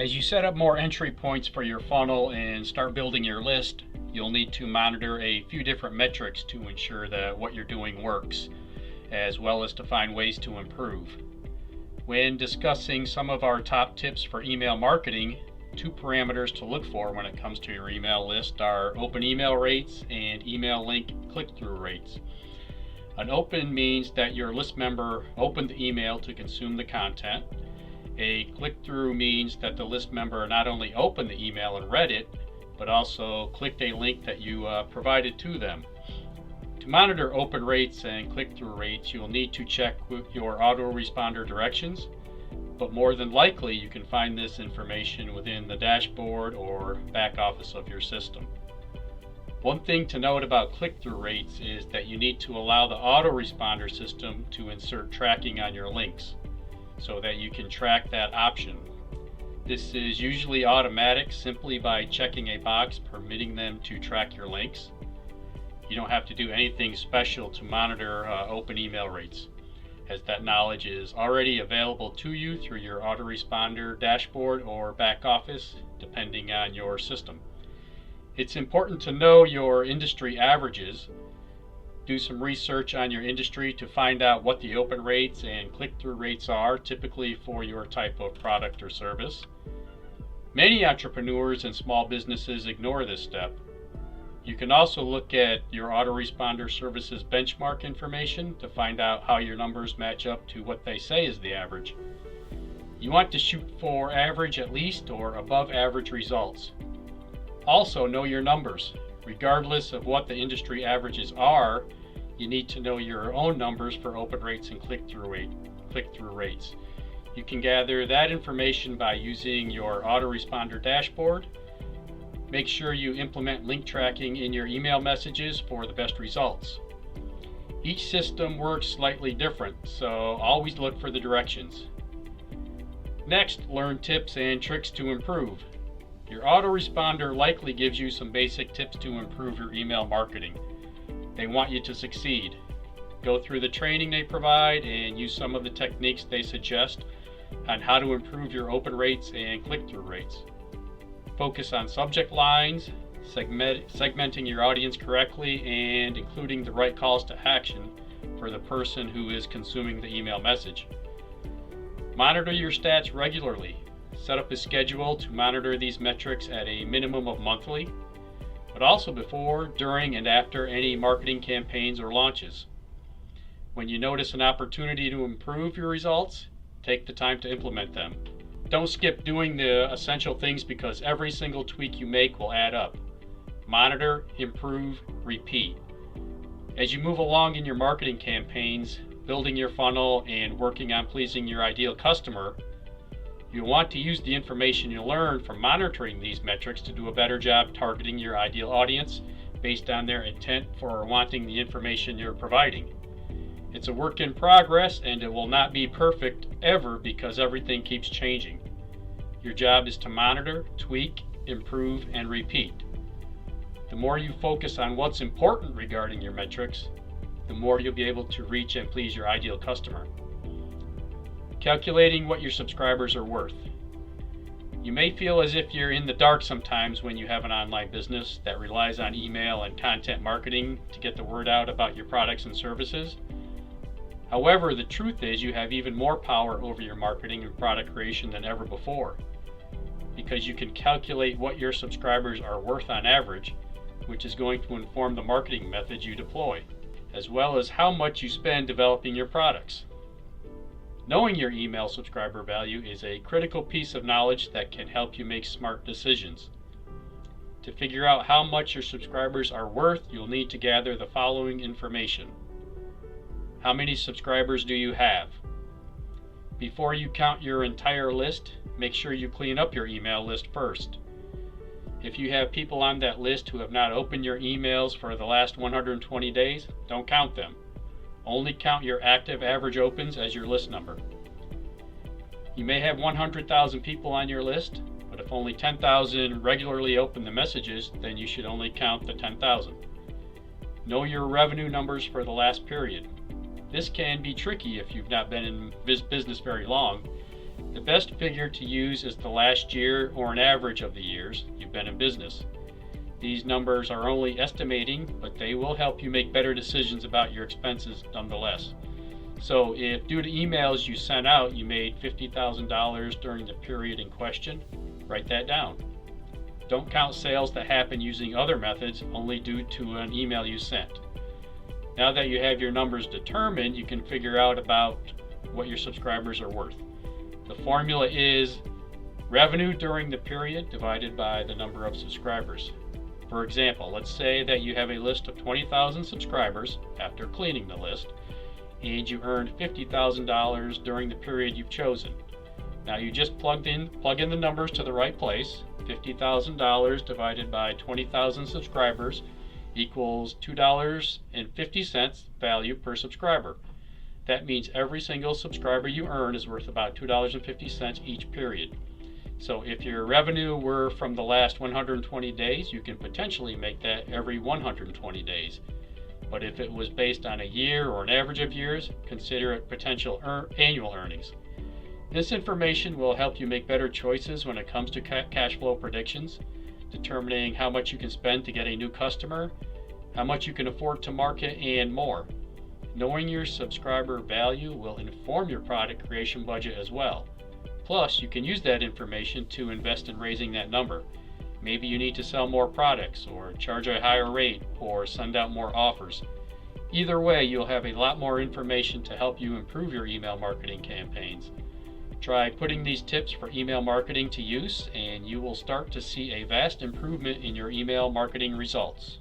As you set up more entry points for your funnel and start building your list, you'll need to monitor a few different metrics to ensure that what you're doing works, as well as to find ways to improve. When discussing some of our top tips for email marketing, two parameters to look for when it comes to your email list are open email rates and email link click-through rates. An open means that your list member opened the email to consume the content. A click-through means that the list member not only opened the email and read it, but also clicked a link that you provided to them. To monitor open rates and click-through rates, you'll need to check your autoresponder directions, but more than likely you can find this information within the dashboard or back office of your system. One thing to note about click-through rates is that you need to allow the autoresponder system to insert tracking on your links so that you can track that option. This is usually automatic simply by checking a box permitting them to track your links. You don't have to do anything special to monitor open email rates, as that knowledge is already available to you through your autoresponder dashboard or back office, depending on your system. It's important to know your industry averages. Do some research on your industry to find out what the open rates and click-through rates are typically for your type of product or service. Many entrepreneurs and small businesses ignore this step. You can also look at your autoresponder services benchmark information to find out how your numbers match up to what they say is the average. You want to shoot for average at least or above average results. Also know your numbers. Regardless of what the industry averages are, you need to know your own numbers for open rates and click-through rates. You can gather that information by using your autoresponder dashboard. Make sure you implement link tracking in your email messages for the best results. Each system works slightly different, so always look for the directions. Next, learn tips and tricks to improve. Your autoresponder likely gives you some basic tips to improve your email marketing. They want you to succeed. Go through the training they provide and use some of the techniques they suggest on how to improve your open rates and click-through rates. Focus on subject lines, segmenting your audience correctly, and including the right calls to action for the person who is consuming the email message. Monitor your stats regularly. Set up a schedule to monitor these metrics at a minimum of monthly, but also before, during, and after any marketing campaigns or launches. When you notice an opportunity to improve your results, take the time to implement them. Don't skip doing the essential things because every single tweak you make will add up. Monitor, improve, repeat. As you move along in your marketing campaigns, building your funnel, and working on pleasing your ideal customer, you'll want to use the information you learn from monitoring these metrics to do a better job targeting your ideal audience based on their intent for wanting the information you're providing. It's a work in progress and it will not be perfect ever because everything keeps changing. Your job is to monitor, tweak, improve, and repeat. The more you focus on what's important regarding your metrics, the more you'll be able to reach and please your ideal customer. Calculating what your subscribers are worth. You may feel as if you're in the dark sometimes when you have an online business that relies on email and content marketing to get the word out about your products and services. However, the truth is you have even more power over your marketing and product creation than ever before, because you can calculate what your subscribers are worth on average, which is going to inform the marketing methods you deploy, as well as how much you spend developing your products. Knowing your email subscriber value is a critical piece of knowledge that can help you make smart decisions. To figure out how much your subscribers are worth, you'll need to gather the following information. How many subscribers do you have? Before you count your entire list, make sure you clean up your email list first. If you have people on that list who have not opened your emails for the last 120 days, don't count them. Only count your active average opens as your list number. You may have 100,000 people on your list, but if only 10,000 regularly open the messages, then you should only count the 10,000. Know your revenue numbers for the last period. This can be tricky if you've not been in business very long, The best figure to use is the last year or an average of the years you've been in business. These numbers are only estimating, but they will help you make better decisions about your expenses nonetheless. So if due to emails you sent out you made $50,000 during the period in question, write that down. Don't count sales that happen using other methods only due to an email you sent. Now that you have your numbers determined, you can figure out about what your subscribers are worth. The formula is revenue during the period divided by the number of subscribers. For example, let's say that you have a list of 20,000 subscribers after cleaning the list, and you earned $50,000 during the period you've chosen. Now you just plug in the numbers to the right place. $50,000 divided by 20,000 subscribers equals $2.50 value per subscriber. That means every single subscriber you earn is worth about $2.50 each period. So if your revenue were from the last 120 days, you can potentially make that every 120 days. But if it was based on a year or an average of years, consider it potential annual earnings. This information will help you make better choices when it comes to cash flow predictions, determining how much you can spend to get a new customer, how much you can afford to market, and more. Knowing your subscriber value will inform your product creation budget as well. Plus, you can use that information to invest in raising that number. Maybe you need to sell more products, or charge a higher rate, or send out more offers. Either way, you'll have a lot more information to help you improve your email marketing campaigns. Try putting these tips for email marketing to use, and you will start to see a vast improvement in your email marketing results.